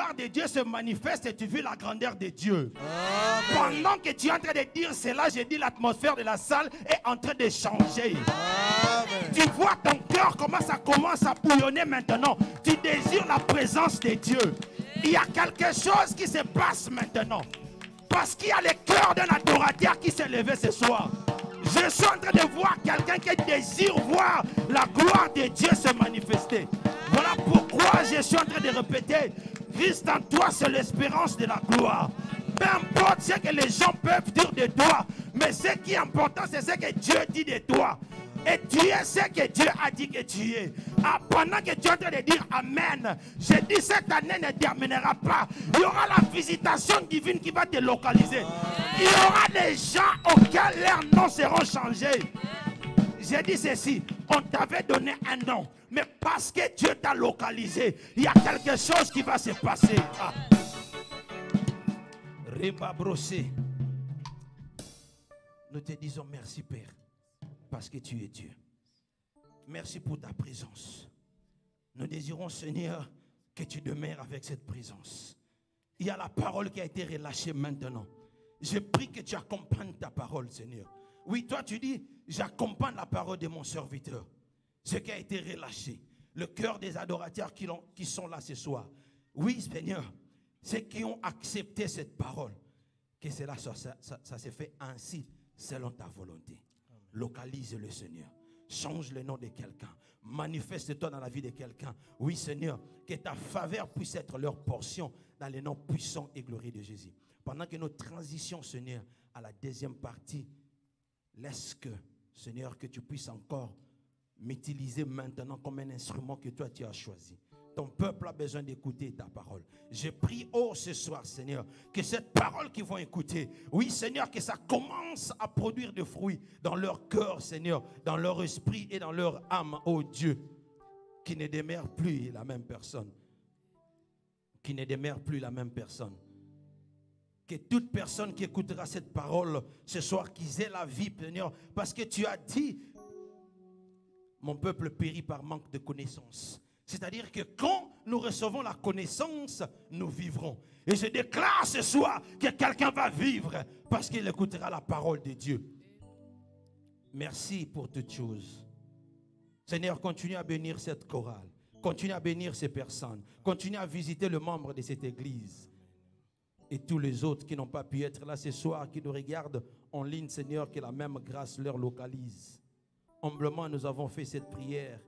gloire de Dieu se manifeste et tu vis la grandeur de Dieu. Amen. Pendant que tu es en train de dire cela, j'ai dit l'atmosphère de la salle est en train de changer. Amen. Tu vois ton cœur comment ça commence à bouillonner maintenant. Tu désires la présence de Dieu. Il y a quelque chose qui se passe maintenant. Parce qu'il y a le cœur d'un adorateur qui s'est levé ce soir. Je suis en train de voir quelqu'un qui désire voir la gloire de Dieu se manifester. Voilà pourquoi je suis en train de répéter. Christ en toi, c'est l'espérance de la gloire. Peu importe ce que les gens peuvent dire de toi, mais ce qui est important, c'est ce que Dieu dit de toi. Et tu es ce que Dieu a dit que tu es. Pendant que tu es en train de dire Amen, je dis cette année ne terminera pas. Il y aura la visitation divine qui va te localiser. Il y aura des gens auxquels leurs noms seront changés. J'ai dit ceci, on t'avait donné un nom, mais parce que Dieu t'a localisé, il y a quelque chose qui va se passer. Riba brossé. Nous te disons merci Père, parce que tu es Dieu. Merci pour ta présence. Nous désirons Seigneur que tu demeures avec cette présence. Il y a la parole qui a été relâchée maintenant. Je prie que tu accompagnes ta parole Seigneur. Oui, toi tu dis, j'accompagne la parole de mon serviteur. Ce qui a été relâché. Le cœur des adorateurs qui sont là ce soir. Oui, Seigneur, ceux qui ont accepté cette parole, que cela ça se fait ainsi, selon ta volonté. Localise le Seigneur. Change le nom de quelqu'un. Manifeste-toi dans la vie de quelqu'un. Oui, Seigneur, que ta faveur puisse être leur portion dans les noms puissants et glorieux de Jésus. Pendant que nous transitions, Seigneur, à la deuxième partie, laisse que, Seigneur, que tu puisses encore m'utiliser maintenant comme un instrument que toi tu as choisi. Ton peuple a besoin d'écouter ta parole. Je prie ce soir, Seigneur, que cette parole qu'ils vont écouter, oui, Seigneur, que ça commence à produire des fruits dans leur cœur, Seigneur, dans leur esprit et dans leur âme, oh Dieu, qui ne demeure plus la même personne. Qui ne demeure plus la même personne. Que toute personne qui écoutera cette parole ce soir, qu'ils aient la vie, Seigneur, parce que tu as dit, mon peuple périt par manque de connaissance. C'est-à-dire que quand nous recevons la connaissance, nous vivrons. Et je déclare ce soir que quelqu'un va vivre parce qu'il écoutera la parole de Dieu. Merci pour toutes choses. Seigneur, continue à bénir cette chorale. Continue à bénir ces personnes. Continue à visiter le membre de cette église. Et tous les autres qui n'ont pas pu être là ce soir, qui nous regardent en ligne, Seigneur, que la même grâce leur localise. Humblement, nous avons fait cette prière.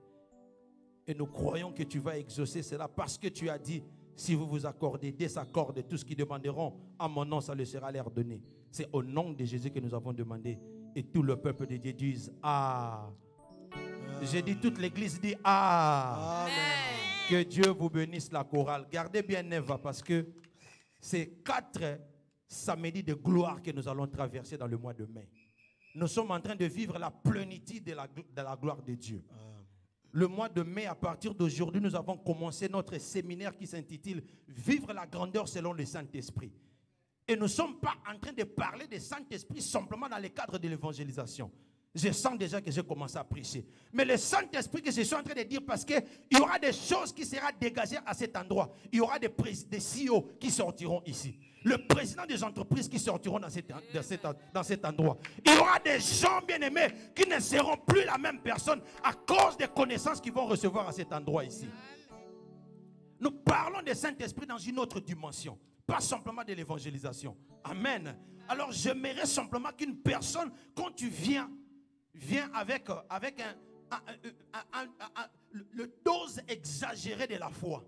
Et nous croyons que tu vas exaucer cela parce que tu as dit, si vous vous accordez, désaccordez, tout ce qu'ils demanderont à mon nom, ça leur sera leur donné. C'est au nom de Jésus que nous avons demandé. Et tout le peuple de Dieu dit Ah. J'ai dit, toute l'église dit Ah. Amen. Que Dieu vous bénisse la chorale. Gardez bien Neva parce que c'est 4 samedis de gloire que nous allons traverser dans le mois de mai. Nous sommes en train de vivre la plénitude de la gloire de Dieu. Le mois de mai, à partir d'aujourd'hui, nous avons commencé notre séminaire qui s'intitule « Vivre la grandeur selon le Saint-Esprit ». Et nous ne sommes pas en train de parler du Saint-Esprit simplement dans le cadre de l'évangélisation. Je sens déjà que j'ai commencé à prêcher. Mais le Saint-Esprit que je suis en train de dire, parce qu'il y aura des choses qui seront dégagées à cet endroit. Il y aura des CEO qui sortiront ici. Le président des entreprises qui sortiront dans cet endroit. Il y aura des gens bien-aimés qui ne seront plus la même personne à cause des connaissances qu'ils vont recevoir à cet endroit ici. Nous parlons du Saint-Esprit dans une autre dimension. Pas simplement de l'évangélisation. Amen. Alors j'aimerais simplement qu'une personne, quand tu viens avec le dose exagérée de la foi.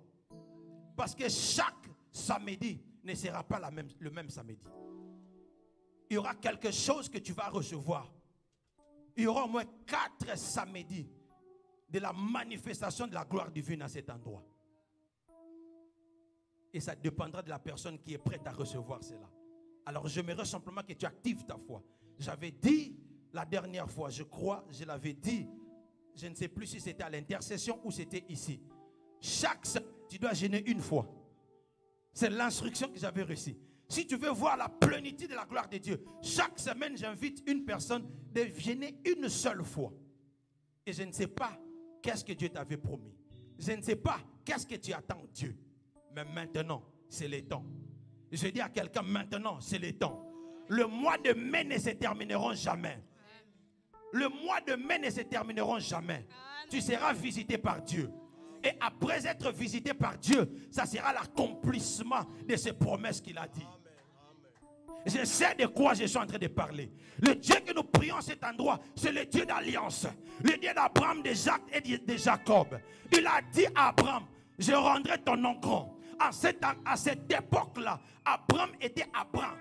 Parce que chaque samedi ne sera pas le même samedi. Il y aura quelque chose que tu vas recevoir. Il y aura au moins 4 samedis de la manifestation de la gloire divine à cet endroit. Et ça dépendra de la personne qui est prête à recevoir cela. Alors j'aimerais simplement que tu actives ta foi. J'avais dit la dernière fois, je crois, je l'avais dit, je ne sais plus si c'était à l'intercession ou c'était ici. Chaque semaine, tu dois jeûner une fois. C'est l'instruction que j'avais reçue. Si tu veux voir la plénitude de la gloire de Dieu, chaque semaine, j'invite une personne de jeûner une seule fois. Et je ne sais pas qu'est-ce que Dieu t'avait promis. Je ne sais pas qu'est-ce que tu attends de Dieu. Mais maintenant, c'est le temps. Je dis à quelqu'un, maintenant, c'est le temps. Le mois de mai ne se termineront jamais. Le mois de mai ne se termineront jamais. Tu seras visité par Dieu. Et après être visité par Dieu, ça sera l'accomplissement de ses promesses qu'il a dit. Je sais de quoi je suis en train de parler. Le Dieu que nous prions à cet endroit, c'est le Dieu d'alliance. Le Dieu d'Abraham, de Jacques et de Jacob. Il a dit à Abraham, je rendrai ton nom grand. À cette époque-là, Abraham était Abraham.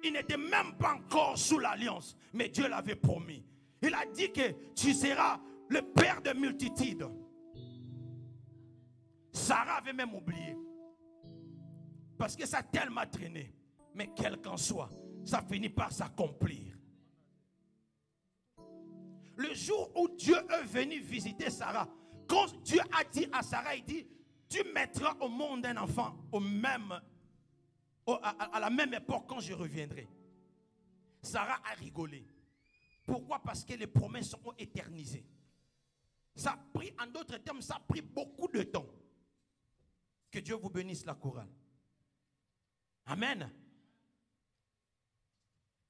Il n'était même pas encore sous l'alliance. Mais Dieu l'avait promis. Il a dit que tu seras le père de multitudes. Sarah avait même oublié. Parce que ça a tellement traîné. Mais quel qu'en soit, ça finit par s'accomplir. Le jour où Dieu est venu visiter Sarah, quand Dieu a dit à Sarah, il dit, tu mettras au monde un enfant à la même époque quand je reviendrai. Sarah a rigolé. Pourquoi? Parce que les promesses sont éternisées. Ça a pris, en d'autres termes, ça a pris beaucoup de temps. Que Dieu vous bénisse la chorale. Amen.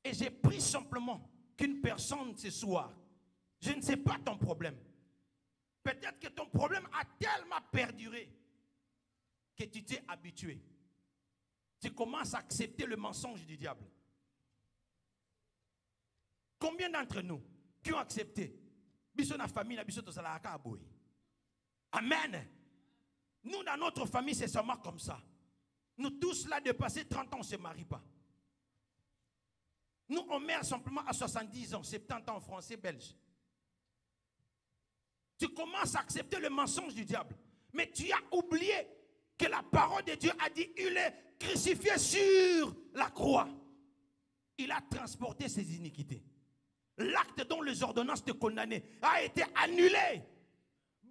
Et j'ai pris simplement qu'une personne ce soir, je ne sais pas ton problème. Peut-être que ton problème a tellement perduré que tu t'es habitué. Tu commences à accepter le mensonge du diable. Combien d'entre nous qui ont accepté? Amen. Nous, dans notre famille, c'est seulement comme ça. Nous tous là, de passer 30 ans, on ne se marie pas. Nous, on meurt simplement à 70 ans, 70 ans, français, belge. Tu commences à accepter le mensonge du diable. Mais tu as oublié que la parole de Dieu a dit, il est crucifié sur la croix. Il a transporté ses iniquités. L'acte dont les ordonnances te condamnaient a été annulé,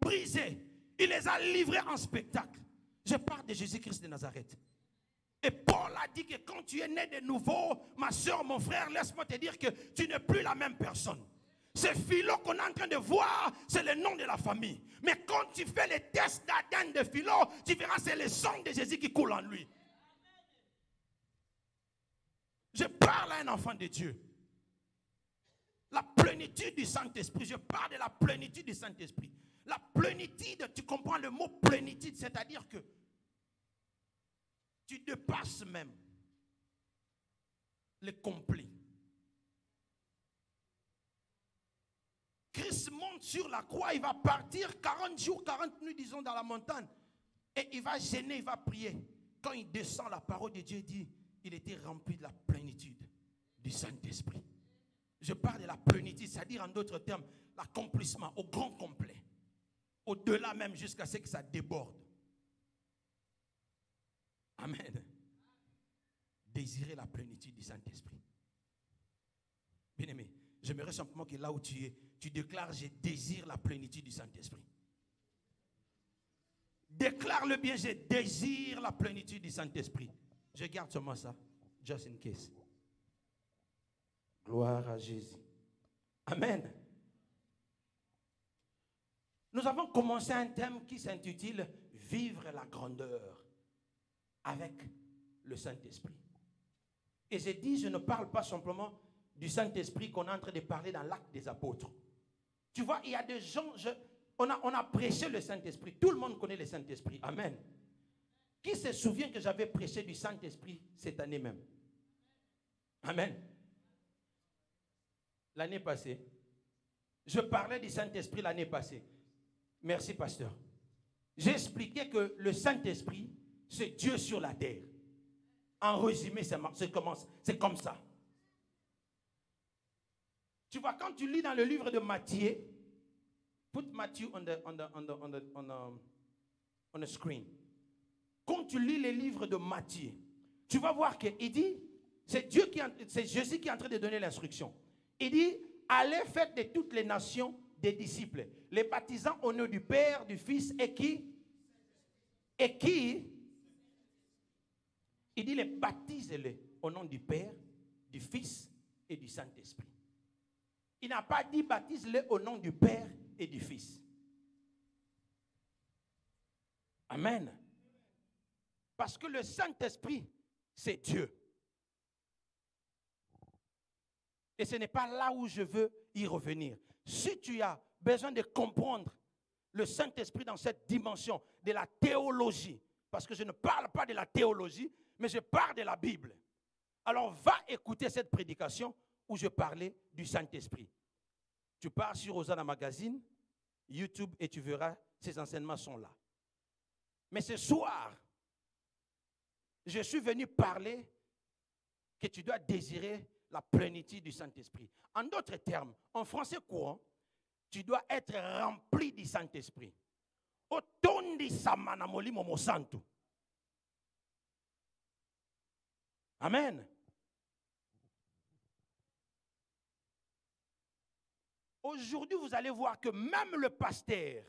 brisé. Il les a livrés en spectacle. Je parle de Jésus-Christ de Nazareth. Et Paul a dit que quand tu es né de nouveau, ma soeur, mon frère, laisse-moi te dire que tu n'es plus la même personne. Ce Philo qu'on est en train de voir, c'est le nom de la famille. Mais quand tu fais les tests d'ADN de Philo, tu verras c'est le sang de Jésus qui coule en lui. Je parle à un enfant de Dieu. La plénitude du Saint-Esprit. Je parle de la plénitude du Saint-Esprit. La plénitude, tu comprends le mot plénitude, c'est-à-dire que tu dépasses même le complet. Christ monte sur la croix, il va partir 40 jours, 40 nuits, disons, dans la montagne. Et il va gêner, il va prier. Quand il descend, la parole de Dieu dit, il était rempli de la plénitude du Saint-Esprit. Je parle de la plénitude, c'est-à-dire en d'autres termes, l'accomplissement au grand complet. Au-delà même jusqu'à ce que ça déborde. Amen. Désirer la plénitude du Saint-Esprit. Bien-aimé, j'aimerais simplement que là où tu es, tu déclares, je désire la plénitude du Saint-Esprit. Déclare-le bien, je désire la plénitude du Saint-Esprit. Je garde seulement ça, just in case. Gloire à Jésus. Amen. Nous avons commencé un thème qui s'intitule « Vivre la grandeur avec le Saint-Esprit ». Et j'ai dit, je ne parle pas simplement du Saint-Esprit qu'on est en train de parler dans l'acte des apôtres. Tu vois, il y a des gens, on a prêché le Saint-Esprit. Tout le monde connaît le Saint-Esprit. Amen. Qui se souvient que j'avais prêché du Saint-Esprit cette année même? Amen. L'année passée. Je parlais du Saint-Esprit l'année passée. Merci, pasteur. J'ai expliqué que le Saint-Esprit, c'est Dieu sur la terre. En résumé, c'est comme ça. Tu vois, quand tu lis dans le livre de Matthieu, put Matthew on the screen. Quand tu lis les livres de Matthieu, tu vas voir qu'il dit, c'est Jésus qui est en train de donner l'instruction. Il dit, allez faire de toutes les nations des disciples, les baptisant au nom du Père, du Fils et qui? Il dit, les baptisez-les au nom du Père, du Fils et du Saint-Esprit. Il n'a pas dit baptise-les au nom du Père et du Fils. Amen. Parce que le Saint-Esprit, c'est Dieu. Et ce n'est pas là où je veux y revenir. Si tu as besoin de comprendre le Saint-Esprit dans cette dimension de la théologie, parce que je ne parle pas de la théologie, mais je parle de la Bible. Alors va écouter cette prédication où je parlais du Saint-Esprit. Tu pars sur Hosanna Magazine, YouTube, et tu verras, ces enseignements sont là. Mais ce soir, je suis venu parler que tu dois désirer la plénitude du Saint-Esprit. En d'autres termes, en français courant, tu dois être rempli du Saint-Esprit. Otondi samana molimo mo santo. Amen. Aujourd'hui, vous allez voir que même le pasteur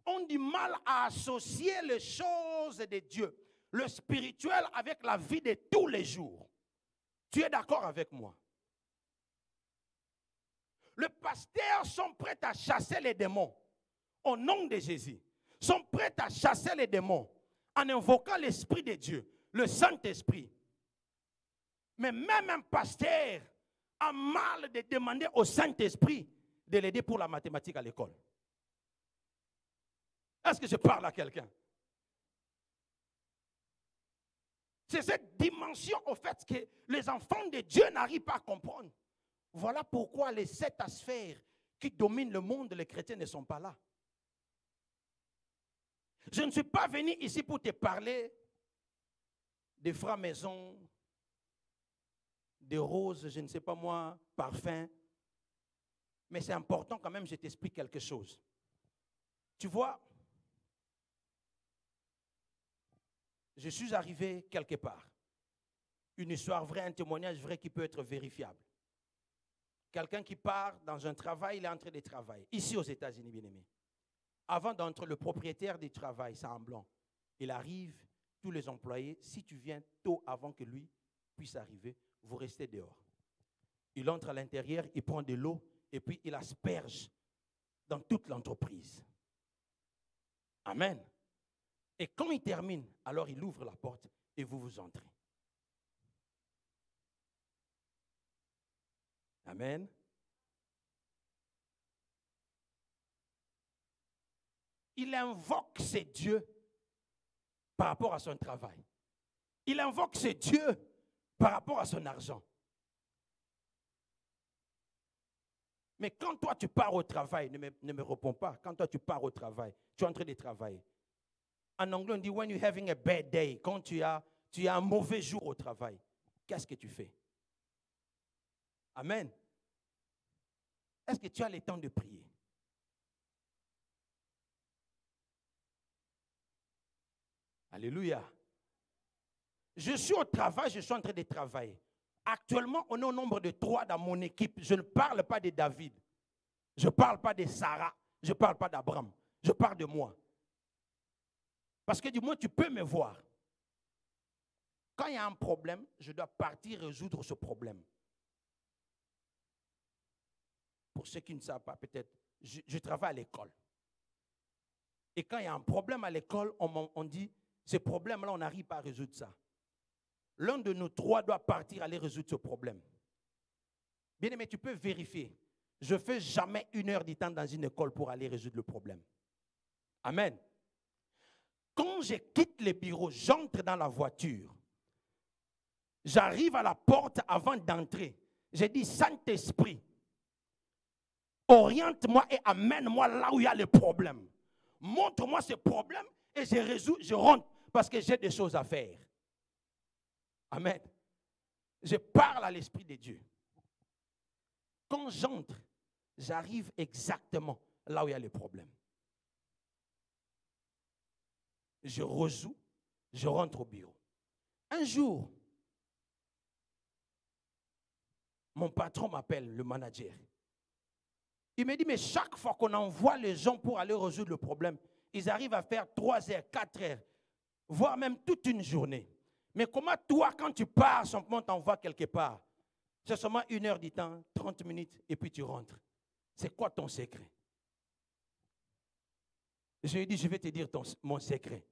ont du mal à associer les choses de Dieu, le spirituel, avec la vie de tous les jours. Tu es d'accord avec moi? Les pasteurs sont prêts à chasser les démons au nom de Jésus. Sont prêts à chasser les démons en invoquant l'Esprit de Dieu, le Saint-Esprit. Mais même un pasteur a mal de demander au Saint-Esprit de l'aider pour la mathématique à l'école. Est-ce que je parle à quelqu'un? C'est cette dimension, au fait, que les enfants de Dieu n'arrivent pas à comprendre. Voilà pourquoi les 7 sphères qui dominent le monde, les chrétiens ne sont pas là. Je ne suis pas venu ici pour te parler des francs maisons, des roses, je ne sais pas moi, parfums. Mais c'est important quand même, je t'explique quelque chose. Tu vois, je suis arrivé quelque part. Une histoire vraie, un témoignage vrai qui peut être vérifiable. Quelqu'un qui part dans un travail, il est en train de travailler. Ici aux États-Unis, bien aimé. Avant d'entrer, le propriétaire du travail, c'est en blanc. Il arrive, tous les employés, si tu viens tôt avant que lui puisse arriver, vous restez dehors. Il entre à l'intérieur, il prend de l'eau et puis il asperge dans toute l'entreprise. Amen. Et quand il termine, alors il ouvre la porte et vous entrez. Amen. Il invoque ses dieux par rapport à son travail. Il invoque ses dieux par rapport à son argent. Mais quand toi tu pars au travail, ne me réponds pas, quand toi tu pars au travail, tu es en train de travailler. En anglais on dit when you're having a bad day, quand tu as un mauvais jour au travail, qu'est-ce que tu fais? Amen. Est-ce que tu as le temps de prier? Alléluia. Je suis au travail, je suis en train de travailler. Actuellement, on est au nombre de 3 dans mon équipe. Je ne parle pas de David. Je ne parle pas de Sarah. Je ne parle pas d'Abraham. Je parle de moi. Parce que du moins, tu peux me voir. Quand il y a un problème, je dois partir résoudre ce problème. Pour ceux qui ne savent pas, peut-être, je travaille à l'école. Et quand il y a un problème à l'école, on dit, ce problème-là, on n'arrive pas à résoudre ça. L'un de nous 3 doit partir aller résoudre ce problème. Bien aimé, tu peux vérifier. Je ne fais jamais 1 heure du temps dans une école pour aller résoudre le problème. Amen. Quand je quitte le bureau, j'entre dans la voiture. J'arrive à la porte avant d'entrer. J'ai dit, Saint-Esprit, oriente-moi et amène-moi là où il y a le problème. Montre-moi ce problème et je résous, je rentre parce que j'ai des choses à faire. Amen. Je parle à l'Esprit de Dieu. Quand j'entre, j'arrive exactement là où il y a le problème. Je résous, je rentre au bureau. Un jour, mon patron m'appelle, le manager. Il me dit, mais chaque fois qu'on envoie les gens pour aller résoudre le problème, ils arrivent à faire 3 heures, 4 heures, voire même toute une journée. Mais comment toi, quand tu pars, simplement t'envoies quelque part, c'est seulement 1 heure du temps, 30 minutes, et puis tu rentres. C'est quoi ton secret? Je lui ai dit, je vais te dire mon secret.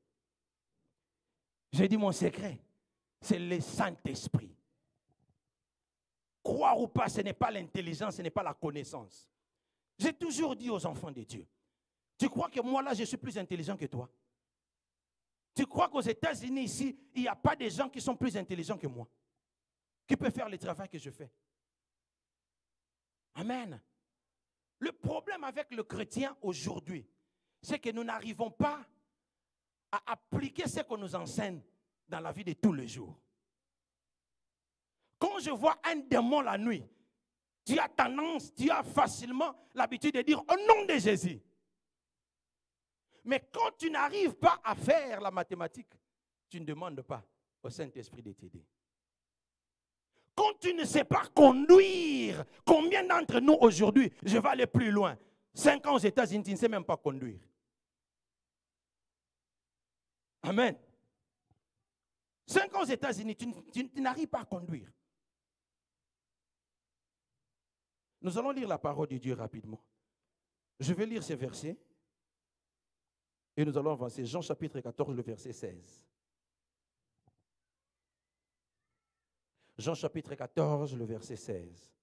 J'ai dit mon secret, c'est le Saint-Esprit. Croire ou pas, ce n'est pas l'intelligence, ce n'est pas la connaissance. J'ai toujours dit aux enfants de Dieu, tu crois que moi là, je suis plus intelligent que toi? Tu crois qu'aux États-Unis ici, il n'y a pas de gens qui sont plus intelligents que moi, qui peuvent faire le travail que je fais? Amen. Le problème avec le chrétien aujourd'hui, c'est que nous n'arrivons pas à appliquer ce qu'on nous enseigne dans la vie de tous les jours. Quand je vois un démon la nuit, tu as facilement l'habitude de dire au nom de Jésus. Mais quand tu n'arrives pas à faire la mathématique, tu ne demandes pas au Saint-Esprit de t'aider. Quand tu ne sais pas conduire, combien d'entre nous aujourd'hui, je vais aller plus loin, 5 ans aux États-Unis, tu ne sais même pas conduire. Amen. 5 ans aux États-Unis, tu n'arrives pas à conduire. Nous allons lire la parole de Dieu rapidement. Je vais lire ces versets et nous allons avancer. Jean chapitre 14, le verset 16. Jean chapitre 14, le verset 16.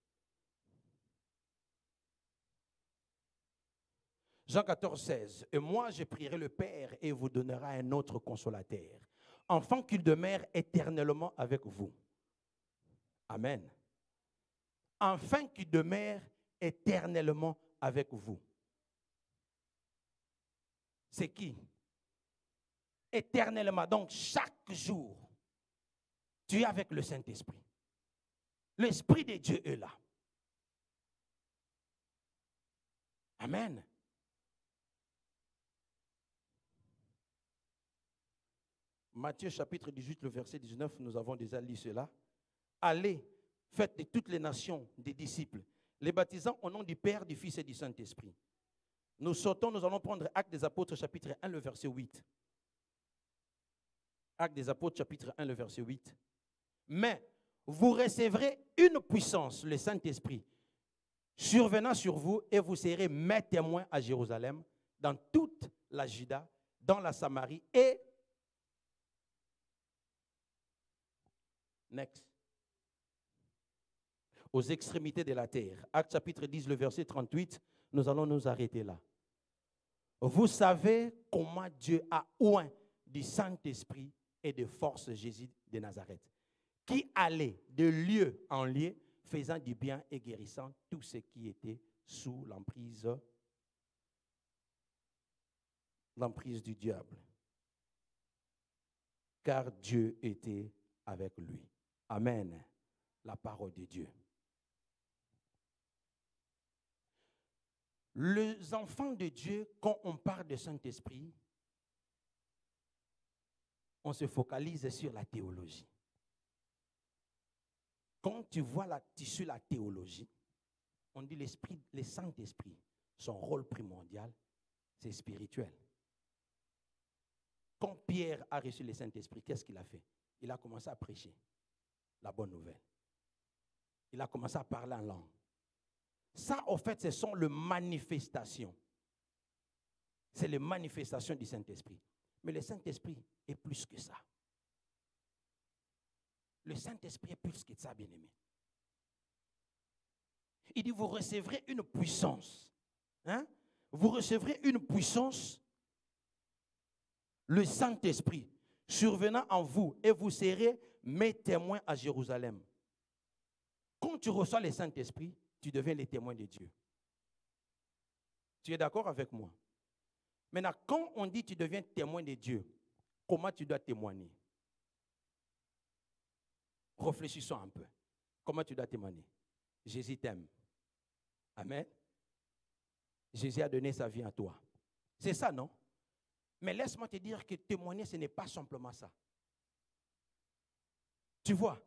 Jean 14, 16. Et moi, je prierai le Père et il vous donnera un autre consolateur, afin qu'il demeure éternellement avec vous. Amen. Afin qu'il demeure éternellement avec vous. C'est qui? Éternellement. Donc, chaque jour, tu es avec le Saint-Esprit. L'Esprit de Dieu est là. Amen. Matthieu chapitre 18, le verset 19, nous avons déjà lu cela. Allez, faites de toutes les nations des disciples, les baptisant au nom du Père, du Fils et du Saint-Esprit. Nous sautons, nous allons prendre Actes des Apôtres chapitre 1, le verset 8. Actes des Apôtres chapitre 1, le verset 8. Mais vous recevrez une puissance, le Saint-Esprit, survenant sur vous, et vous serez mes témoins à Jérusalem, dans toute la Judée, dans la Samarie et aux extrémités de la terre. Actes chapitre 10, le verset 38, nous allons nous arrêter là. Vous savez comment Dieu a oint du Saint-Esprit et de force Jésus de Nazareth, qui allait de lieu en lieu, faisant du bien et guérissant tous ceux qui étaient sous l'emprise du diable. Car Dieu était avec lui. Amen. La parole de Dieu. Les enfants de Dieu, quand on parle de Saint-Esprit, on se focalise sur la théologie. Quand tu suis la théologie, on dit le Saint-Esprit, son rôle primordial, c'est spirituel. Quand Pierre a reçu le Saint-Esprit, qu'est-ce qu'il a fait? Il a commencé à prêcher la bonne nouvelle. Il a commencé à parler en langue. Ça, en fait, ce sont les manifestations. C'est les manifestations du Saint-Esprit. Mais le Saint-Esprit est plus que ça. Le Saint-Esprit est plus que ça, bien-aimé. Il dit, vous recevrez une puissance. Hein? Vous recevrez une puissance, le Saint-Esprit, survenant en vous, et vous serez mes témoins à Jérusalem. Quand tu reçois le Saint-Esprit, tu deviens les témoins de Dieu. Tu es d'accord avec moi? Maintenant, quand on dit tu deviens témoin de Dieu, comment tu dois témoigner? Réfléchissons un peu. Comment tu dois témoigner? Jésus t'aime. Amen. Jésus a donné sa vie à toi. C'est ça, non? Mais laisse-moi te dire que témoigner, ce n'est pas simplement ça. Tu vois,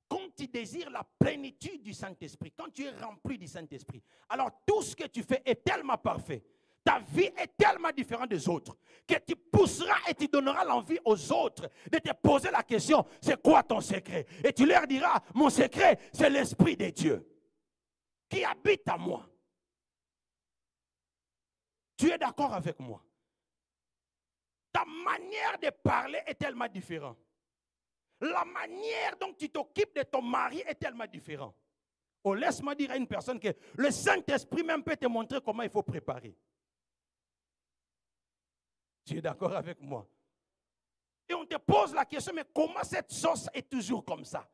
quand tu désires la plénitude du Saint-Esprit, quand tu es rempli du Saint-Esprit, alors tout ce que tu fais est tellement parfait. Ta vie est tellement différente des autres que tu pousseras et tu donneras l'envie aux autres de te poser la question, c'est quoi ton secret? Et tu leur diras, mon secret, c'est l'Esprit de Dieu qui habite en moi. Tu es d'accord avec moi? Ta manière de parler est tellement différente. La manière dont tu t'occupes de ton mari est tellement différente. Oh, laisse-moi dire à une personne que le Saint-Esprit même peut te montrer comment il faut préparer. Tu es d'accord avec moi? Et on te pose la question, mais comment cette sauce est toujours comme ça?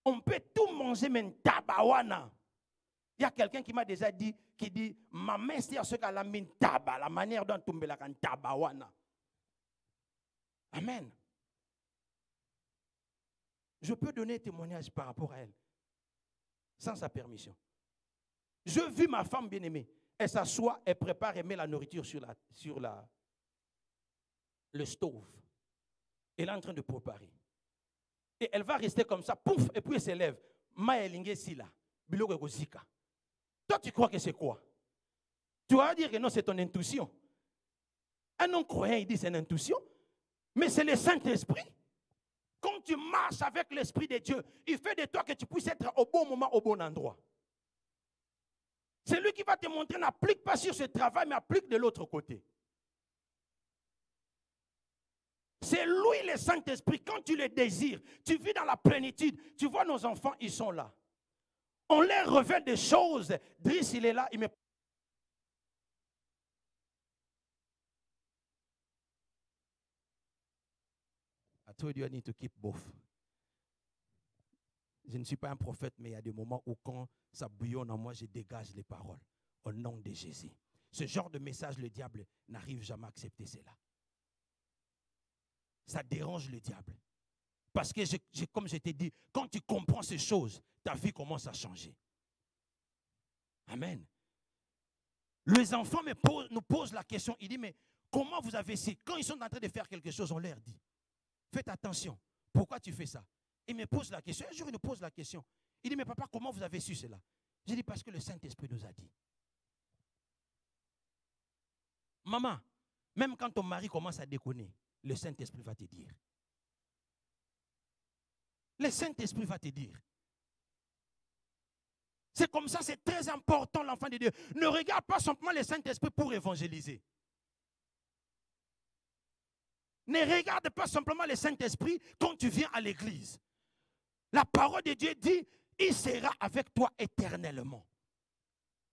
On peut tout manger, mais tabawana. Il y a quelqu'un qui m'a déjà dit, qui dit, ma main c'est ce qu'elle a mis taba, la manière dont on tombe la tabawana. Amen. Je peux donner témoignage par rapport à elle, sans sa permission. Je vis ma femme bien-aimée. Elle s'assoit, elle prépare et met la nourriture sur le stove. Elle est en train de préparer. Et elle va rester comme ça, pouf, et puis elle s'élève. Maëlingue sila, biloko kozika. Toi, tu crois que c'est quoi? Tu vas dire que non, c'est ton intuition. Un non-croyant, il dit c'est une intuition. Mais c'est le Saint-Esprit. Quand tu marches avec l'Esprit de Dieu, il fait de toi que tu puisses être au bon moment, au bon endroit. C'est lui qui va te montrer, n'applique pas sur ce travail, mais applique de l'autre côté. C'est lui le Saint-Esprit. Quand tu le désires, tu vis dans la plénitude. Tu vois nos enfants, ils sont là. On leur révèle des choses. Driss, il est là, il me... I told you I need to keep both. Je ne suis pas un prophète, mais il y a des moments où quand ça bouillonne en moi, je dégage les paroles au nom de Jésus. Ce genre de message, le diable n'arrive jamais à accepter cela. Ça dérange le diable. Parce que, comme je t'ai dit, quand tu comprends ces choses, ta vie commence à changer. Amen. Les enfants nous posent la question. Ils disent, mais comment vous avez su? Quand ils sont en train de faire quelque chose, on leur dit, faites attention. Pourquoi tu fais ça? Ils me posent la question. Un jour, ils nous posent la question. Il dit, mais papa, comment vous avez su cela? J'ai dit, parce que le Saint-Esprit nous a dit. Maman, même quand ton mari commence à déconner, le Saint-Esprit va te dire. Le Saint-Esprit va te dire. C'est comme ça, c'est très important, l'enfant de Dieu. Ne regarde pas simplement le Saint-Esprit pour évangéliser. Ne regarde pas simplement le Saint-Esprit quand tu viens à l'église. La parole de Dieu dit, il sera avec toi éternellement.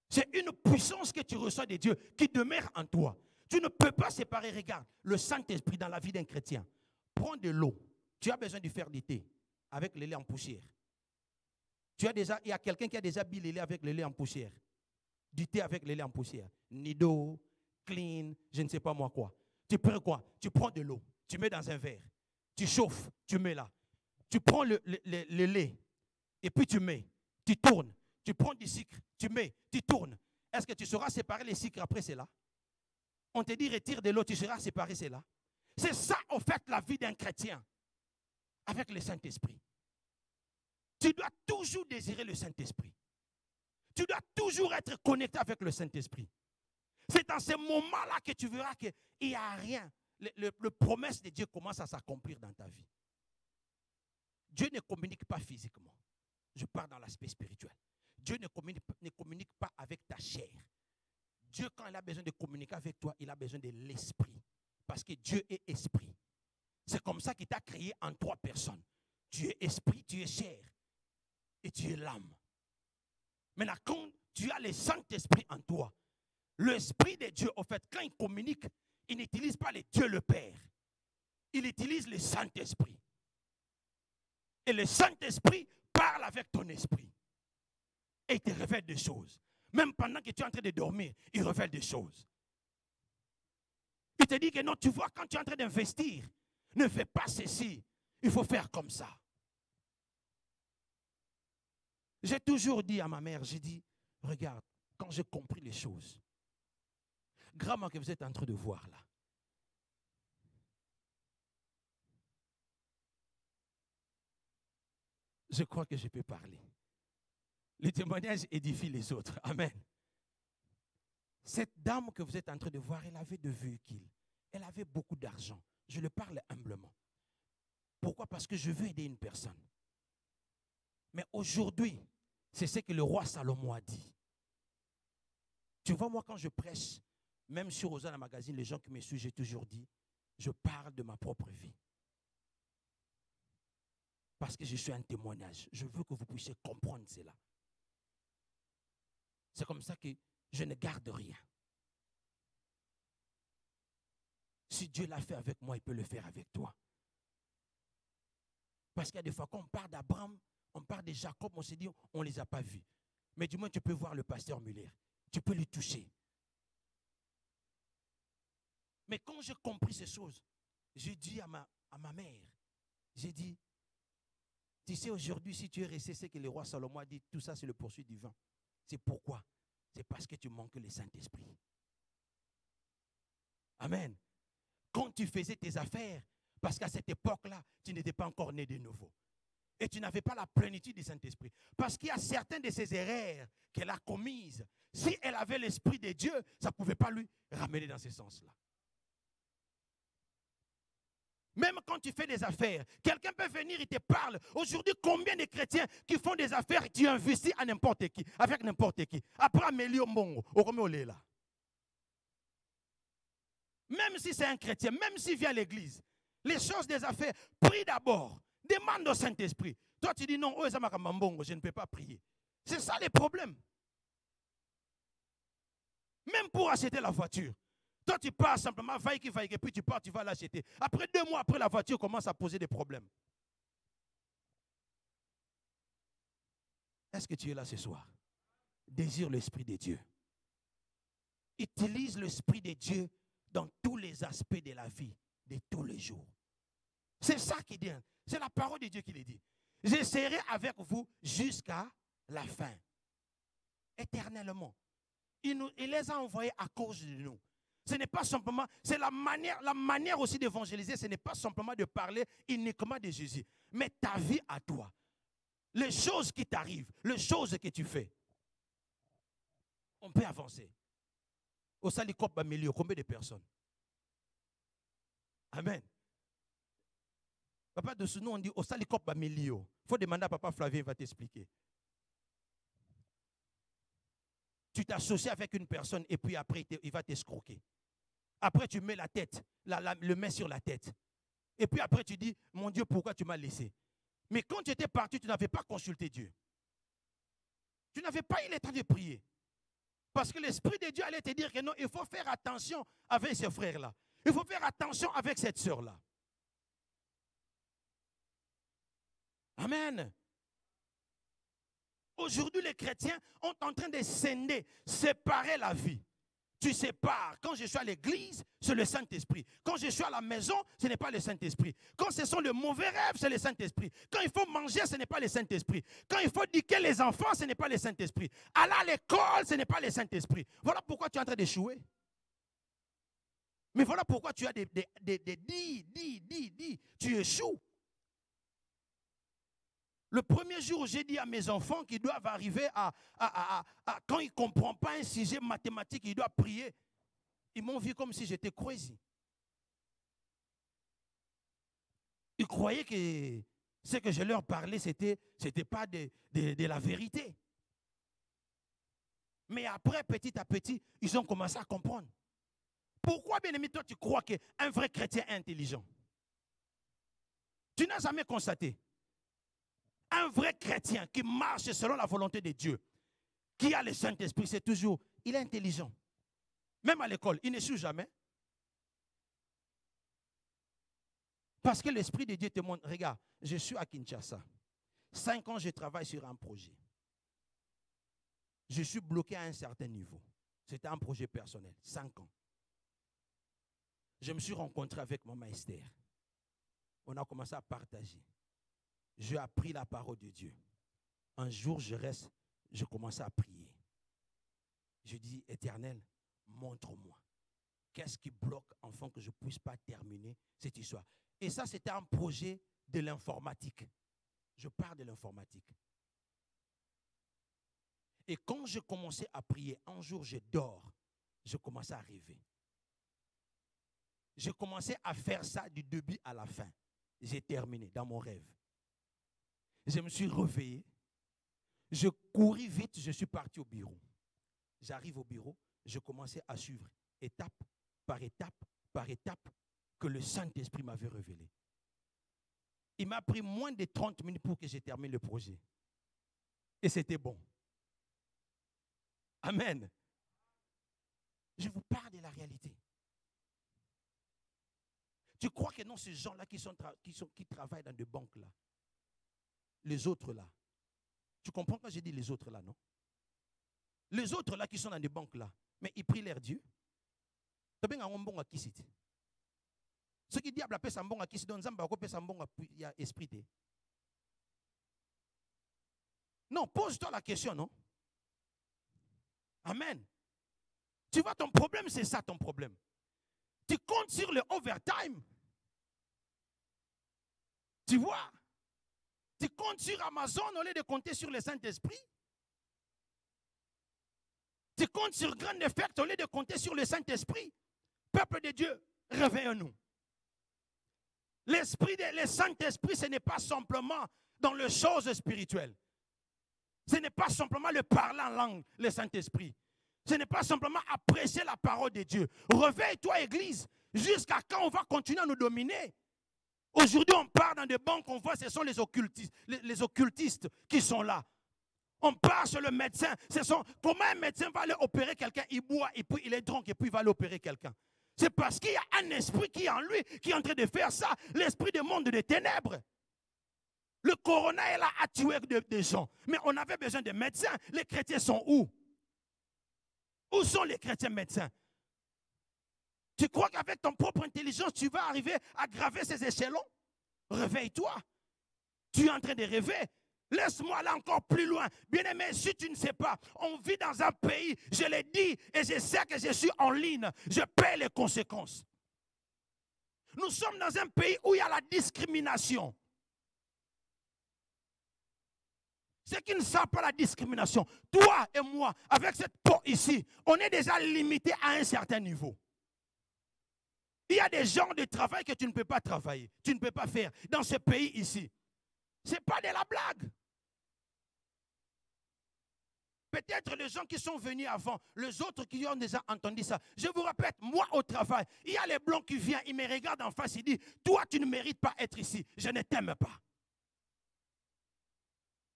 C'est une puissance que tu reçois de Dieu qui demeure en toi. Tu ne peux pas séparer, regarde, le Saint-Esprit dans la vie d'un chrétien. Prends de l'eau. Tu as besoin de faire du thé avec le lait en poussière. Il y a quelqu'un qui a déjà bu le lait avec le lait en poussière. Du thé avec le lait en poussière. Nido, clean, je ne sais pas moi quoi. Tu prends quoi? Tu prends de l'eau, tu mets dans un verre. Tu chauffes, tu mets là. Tu prends le lait et puis tu mets. Tu tournes. Tu prends du sucre, tu mets, tu tournes. Est-ce que tu sauras séparer les sucres après cela? On te dit retire de l'eau, tu sauras séparer cela. C'est ça, en fait, la vie d'un chrétien avec le Saint-Esprit. Tu dois toujours désirer le Saint-Esprit. Tu dois toujours être connecté avec le Saint-Esprit. C'est dans ces moments-là que tu verras qu'il n'y a rien. Le promesse de Dieu commence à s'accomplir dans ta vie. Dieu ne communique pas physiquement. Je parle dans l'aspect spirituel. Dieu ne communique pas avec ta chair. Dieu, quand il a besoin de communiquer avec toi, il a besoin de l'esprit. Parce que Dieu est esprit. C'est comme ça qu'il t'a créé en trois personnes. Tu es esprit, tu es chair et tu es l'âme. Maintenant, quand tu as le Saint-Esprit en toi, l'Esprit de Dieu, en fait, quand il communique, il n'utilise pas le Dieu le Père. Il utilise le Saint-Esprit. Et le Saint-Esprit parle avec ton esprit. Et il te révèle des choses. Même pendant que tu es en train de dormir, il révèle des choses. Il te dit que non, tu vois, quand tu es en train d'investir, ne fais pas ceci. Il faut faire comme ça. J'ai toujours dit à ma mère, j'ai dit, regarde, quand j'ai compris les choses, gravement que vous êtes en train de voir là, je crois que je peux parler. Le témoignage édifie les autres. Amen. Cette dame que vous êtes en train de voir, elle avait de véhicules. Elle avait beaucoup d'argent. Je le parle humblement. Pourquoi? Parce que je veux aider une personne. Mais aujourd'hui, c'est ce que le roi Salomon a dit. Tu vois, moi, quand je prêche, même sur Hosanna Magazine, les gens qui me suivent, j'ai toujours dit, Je parle de ma propre vie. Parce que je suis un témoignage. Je veux que vous puissiez comprendre cela. C'est comme ça que je ne garde rien. Si Dieu l'a fait avec moi, il peut le faire avec toi. Parce qu'il y a des fois, quand on parle d'Abraham, on parle de Jacob, on s'est dit, on ne les a pas vus. Mais du moins, tu peux voir le pasteur Muller. Tu peux lui toucher. Mais quand j'ai compris ces choses, j'ai dit à ma mère, j'ai dit, tu sais, aujourd'hui, si tu es resté, c'est que le roi Salomon a dit, tout ça, c'est le poursuit divin. C'est pourquoi? C'est parce que tu manques le Saint-Esprit. Amen. Quand tu faisais tes affaires, parce qu'à cette époque-là, tu n'étais pas encore né de nouveau. Et tu n'avais pas la plénitude du Saint-Esprit. Parce qu'il y a certaines de ces erreurs qu'elle a commises. Si elle avait l'Esprit de Dieu, ça ne pouvait pas lui ramener dans ce sens-là. Même quand tu fais des affaires, quelqu'un peut venir, il te parle. Aujourd'hui, combien de chrétiens qui font des affaires, tu investis à n'importe qui, avec n'importe qui. Après, Amélie Mbongo, au là. Même si c'est un chrétien, même s'il vient à l'église, les choses des affaires, prie d'abord. Demande au Saint-Esprit. Toi, tu dis non, je ne peux pas prier. C'est ça les problèmes. Même pour acheter la voiture. Toi, tu pars simplement, vaille, et puis tu pars, tu vas l'acheter. Après 2 mois, après la voiture commence à poser des problèmes. Est-ce que tu es là ce soir? Désire l'Esprit de Dieu. Utilise l'Esprit de Dieu dans tous les aspects de la vie, de tous les jours. C'est ça qui dit. C'est la parole de Dieu qui le dit. Je serai avec vous jusqu'à la fin. Éternellement. Il les a envoyés à cause de nous. Ce n'est pas simplement, c'est la manière aussi d'évangéliser, ce n'est pas simplement de parler uniquement de Jésus, mais ta vie à toi. Les choses qui t'arrivent, les choses que tu fais. On peut avancer. Au Salikop Bamilio, combien de personnes? Amen. Papa de nous on dit au Salikop Bamilio. Il faut demander à Papa Flavien, il va t'expliquer. Tu t'associes avec une personne et puis après, il va t'escroquer. Après, tu mets la tête, le main sur la tête. Et puis après, tu dis, mon Dieu, pourquoi tu m'as laissé? Mais quand tu étais parti, tu n'avais pas consulté Dieu. Tu n'avais pas eu le temps de prier. Parce que l'Esprit de Dieu allait te dire que non, il faut faire attention avec ce frère-là. Il faut faire attention avec cette sœur-là. Amen. Aujourd'hui, les chrétiens sont en train de scinder, séparer la vie. Tu sépares. Quand je suis à l'église, c'est le Saint-Esprit. Quand je suis à la maison, ce n'est pas le Saint-Esprit. Quand ce sont les mauvais rêves, c'est le Saint-Esprit. Quand il faut manger, ce n'est pas le Saint-Esprit. Quand il faut diquer les enfants, ce n'est pas le Saint-Esprit. Aller à l'école, ce n'est pas le Saint-Esprit. Voilà pourquoi tu es en train d'échouer. Mais voilà pourquoi tu as des tu échoues. Le premier jour, j'ai dit à mes enfants qu'ils doivent arriver quand ils ne comprennent pas un sujet mathématique, ils doivent prier. Ils m'ont vu comme si j'étais crazy. Ils croyaient que ce que je leur parlais, ce n'était pas de la vérité. Mais après, petit à petit, ils ont commencé à comprendre. Pourquoi, bien-aimé, toi, tu crois qu'un vrai chrétien est intelligent? Tu n'as jamais constaté. Un vrai chrétien qui marche selon la volonté de Dieu, qui a le Saint-Esprit, c'est toujours, il est intelligent. Même à l'école, il n'échoue jamais. Parce que l'Esprit de Dieu te montre, regarde, je suis à Kinshasa. 5 ans, je travaille sur un projet. Je suis bloqué à un certain niveau. C'était un projet personnel, 5 ans. Je me suis rencontré avec Maman Esther. On a commencé à partager. J'ai appris la parole de Dieu. Un jour, je commençais à prier. Je dis, Éternel, montre-moi. Qu'est-ce qui bloque, enfant, que je ne puisse pas terminer cette histoire? Et ça, c'était un projet de l'informatique. Je parle de l'informatique. Et quand je commençais à prier, un jour, je dors. Je commençais à rêver. Je commençais à faire ça du début à la fin. J'ai terminé dans mon rêve. Je me suis réveillé. Je couris vite, je suis parti au bureau. J'arrive au bureau, je commençais à suivre étape par étape par étape que le Saint-Esprit m'avait révélé. Il m'a pris moins de 30 minutes pour que je termine le projet. Et c'était bon. Amen. Je vous parle de la réalité. Tu crois que non, ces gens-là qui travaillent dans des banques là, les autres là, tu comprends quand j'ai dit les autres là, non? Les autres là qui sont dans des banques là, mais ils prient leur Dieu. Tu as un bon à qui c'est? Ce qui diable appelle ça bon à qui c'est, donc Zamba appelle ça bon à il y a esprit. Non, pose-toi la question, non? Amen. Tu vois, ton problème, c'est ça ton problème. Tu comptes sur le overtime. Tu vois? Tu comptes sur Amazon au lieu de compter sur le Saint-Esprit. Tu comptes sur Grand Effect au lieu de compter sur le Saint-Esprit. Peuple de Dieu, réveillons-nous. Le Saint-Esprit, ce n'est pas simplement dans les choses spirituelles. Ce n'est pas simplement le parler en langue, le Saint-Esprit. Ce n'est pas simplement apprécier la parole de Dieu. Réveille-toi, Église, jusqu'à quand on va continuer à nous dominer. Aujourd'hui, on part dans des banques, on voit ce sont les occultistes qui sont là. On part sur le médecin. Comment un médecin va aller opérer quelqu'un? Il boit et puis il est drunk et puis il va aller opérer quelqu'un. C'est parce qu'il y a un esprit qui est en lui, qui est en train de faire ça. L'esprit du monde des ténèbres. Le corona est là à tuer des gens. Mais on avait besoin de médecins. Les chrétiens sont où? Où sont les chrétiens médecins? Tu crois qu'avec ton propre intelligence, tu vas arriver à graver ces échelons? Réveille-toi. Tu es en train de rêver. Laisse-moi aller encore plus loin. Bien-aimé, si tu ne sais pas, on vit dans un pays, je l'ai dit, et je sais que je suis en ligne. Je paie les conséquences. Nous sommes dans un pays où il y a la discrimination. Ceux qui ne savent pas la discrimination, toi et moi, avec cette peau ici, on est déjà limité à un certain niveau. Il y a des genres de travail que tu ne peux pas travailler, tu ne peux pas faire dans ce pays ici. Ce n'est pas de la blague. Peut-être les gens qui sont venus avant, les autres qui ont déjà entendu ça. Je vous répète, moi au travail, il y a les blancs qui viennent, ils me regardent en face, ils disent, toi tu ne mérites pas être ici, je ne t'aime pas.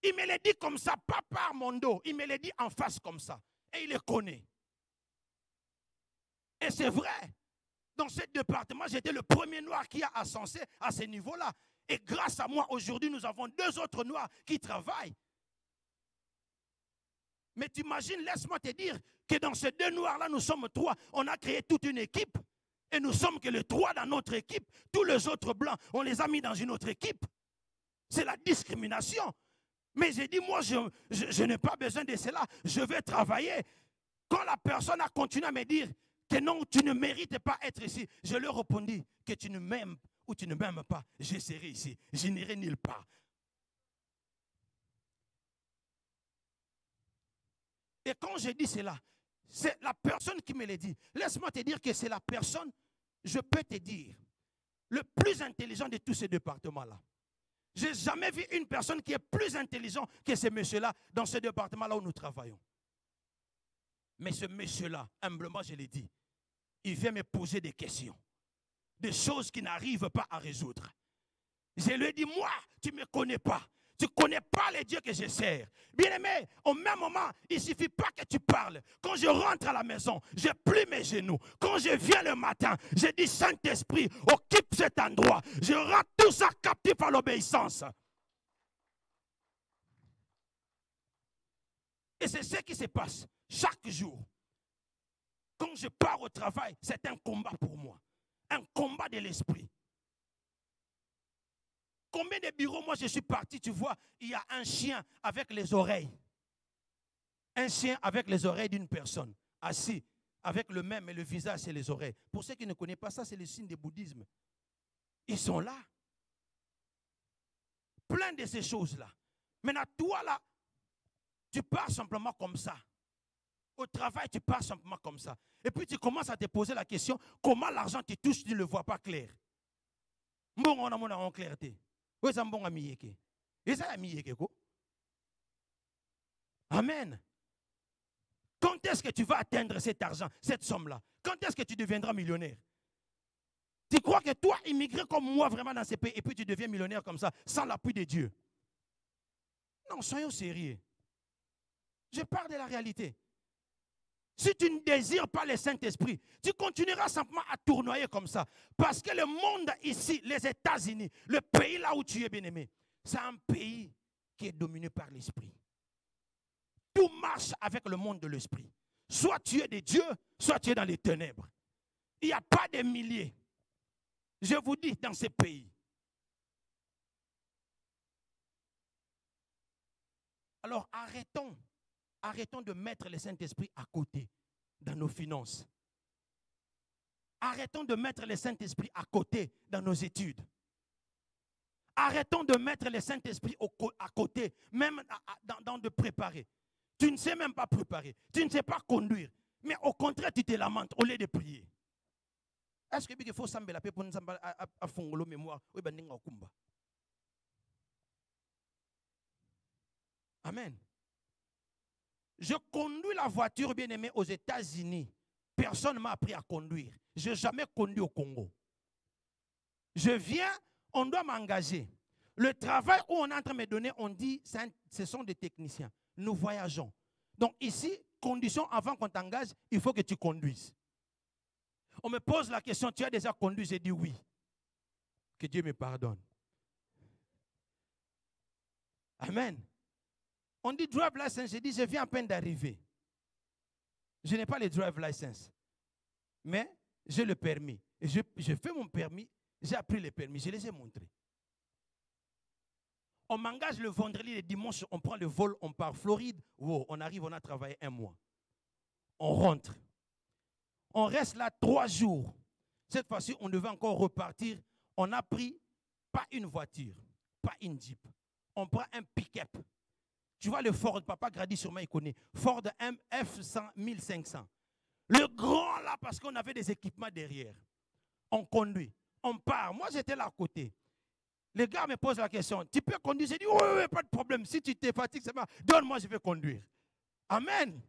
Il me le dit comme ça, pas par mon dos. Il me le dit en face comme ça. Et il le connaît. Et c'est vrai. Dans ce département, j'étais le premier noir qui a ascensé à ce niveau-là. Et grâce à moi, aujourd'hui, nous avons 2 autres noirs qui travaillent. Mais tu imagines, laisse-moi te dire que dans ces 2 noirs-là, nous sommes 3. On a créé toute une équipe. Et nous sommes que les 3 dans notre équipe. Tous les autres blancs, on les a mis dans une autre équipe. C'est la discrimination. Mais j'ai dit, moi, je n'ai pas besoin de cela. Je vais travailler. Quand la personne a continué à me dire que non, tu ne mérites pas être ici, je leur répondis que tu ne m'aimes ou tu ne m'aimes pas, je serai ici. Je n'irai nulle part. Et quand je dis cela, c'est la personne qui me l'a dit. Laisse-moi te dire que c'est la personne, je peux te dire, le plus intelligent de tous ces départements-là. Je n'ai jamais vu une personne qui est plus intelligente que ce monsieur-là dans ce département-là où nous travaillons. Mais ce monsieur-là, humblement, je l'ai dit, il vient me poser des questions, des choses qu'il n'arrive pas à résoudre. Je lui ai dit, moi, tu ne me connais pas. Tu ne connais pas les dieux que je sers. Bien aimé, au même moment, il ne suffit pas que tu parles. Quand je rentre à la maison, je plie mes genoux. Quand je viens le matin, je dis, Saint-Esprit, occupe cet endroit. Je rends tout ça captif à l'obéissance. Et c'est ce qui se passe chaque jour. Quand je pars au travail, c'est un combat pour moi. Un combat de l'esprit. Combien de bureaux, moi je suis parti, tu vois, il y a un chien avec les oreilles. Un chien avec les oreilles d'une personne, assis, avec le même et le visage et les oreilles. Pour ceux qui ne connaissent pas ça, c'est le signe du bouddhisme. Ils sont là. Plein de ces choses-là. Maintenant, toi là, tu pars simplement comme ça. Au travail, tu pars simplement comme ça. Et puis tu commences à te poser la question, comment l'argent te touche, tu ne le vois pas clair. Bon, on a mon clarté. Oui, c'est un bon ami. Et ça, ami. Amen. Quand est-ce que tu vas atteindre cet argent, cette somme-là? Quand est-ce que tu deviendras millionnaire? Tu crois que toi, immigré comme moi vraiment dans ces pays, et puis tu deviens millionnaire comme ça, sans l'appui de Dieu? Non, soyons sérieux. Je parle de la réalité. Si tu ne désires pas le Saint-Esprit, tu continueras simplement à tournoyer comme ça. Parce que le monde ici, les États-Unis, le pays là où tu es bien-aimé, c'est un pays qui est dominé par l'Esprit. Tout marche avec le monde de l'Esprit. Soit tu es de Dieu, soit tu es dans les ténèbres. Il n'y a pas de milliers. Je vous dis, dans ces pays. Alors arrêtons de mettre le Saint-Esprit à côté dans nos finances. Arrêtons de mettre le Saint-Esprit à côté dans nos études. Arrêtons de mettre le Saint-Esprit à côté, même dans de préparer. Tu ne sais même pas préparer. Tu ne sais pas conduire. Mais au contraire, tu te lamentes au lieu de prier. Est-ce qu'il faut s'embêter la paix pour nous faire la mémoire? Amen. Je conduis la voiture, bien aimée, aux États-Unis. Personne ne m'a appris à conduire. Je n'ai jamais conduit au Congo. Je viens, on doit m'engager. Le travail où on est en train de me donner, on dit, ce sont des techniciens. Nous voyageons. Donc ici, condition avant qu'on t'engage, il faut que tu conduises. On me pose la question, tu as déjà conduit? J'ai dit oui. Que Dieu me pardonne. Amen. On dit drive license, j'ai dit je viens à peine d'arriver. Je n'ai pas le drive license. Mais j'ai le permis. Et je fais mon permis, j'ai appris le permis, je les ai montrés. On m'engage le vendredi, le dimanche, on prend le vol, on part Floride. Wow, on arrive, on a travaillé 1 mois. On rentre. On reste là 3 jours. Cette fois-ci, on devait encore repartir. On a pris pas une voiture, pas une Jeep. On prend un pick-up. Tu vois le Ford, papa Grady sûrement il connaît. Ford F100 1500. Le grand là, parce qu'on avait des équipements derrière. On conduit, on part. Moi, j'étais là à côté. Les gars me posent la question, tu peux conduire? J'ai dit, oui, pas de problème. Si tu te fatigues, c'est pas. Donne-moi, je vais conduire. Amen.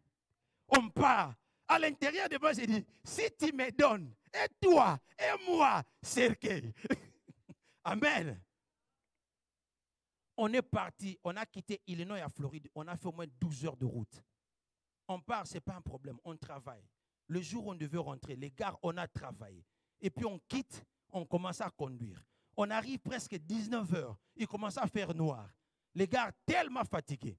On part. À l'intérieur de moi, j'ai dit, si tu me donnes, et toi, et moi, Serkei. Amen. On est parti, on a quitté Illinois à Floride. On a fait au moins 12 heures de route. On part, ce n'est pas un problème, on travaille. Le jour où on devait rentrer, les gars, on a travaillé. Et puis on quitte, on commence à conduire. On arrive presque 19 heures. Il commence à faire noir. Les gars tellement fatigués.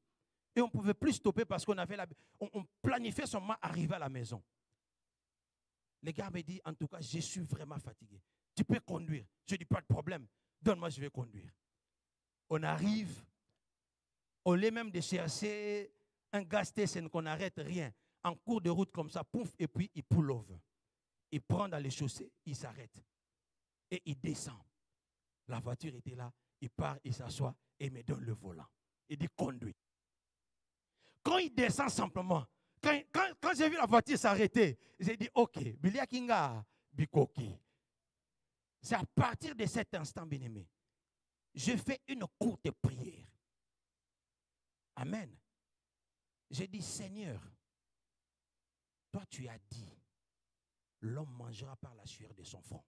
Et on ne pouvait plus stopper parce qu'on avait on planifiait seulement arriver à la maison. Les gars me disent, en tout cas, je suis vraiment fatigué. Tu peux conduire. Je dis, pas de problème. Donne-moi, je vais conduire. On arrive, au lieu même de chercher un gas station qu'on n'arrête rien. En cours de route comme ça, pouf, et puis il pull over. Il prend dans les chaussées, il s'arrête. Et il descend. La voiture était là, il part, il s'assoit et me donne le volant. Il dit conduis. Quand il descend simplement, quand j'ai vu la voiture s'arrêter, j'ai dit ok, Bilia Kinga, Bikoki. C'est à partir de cet instant, bien-aimé, je fais une courte prière. Amen. J'ai dit Seigneur, toi tu as dit, l'homme mangera par la sueur de son front.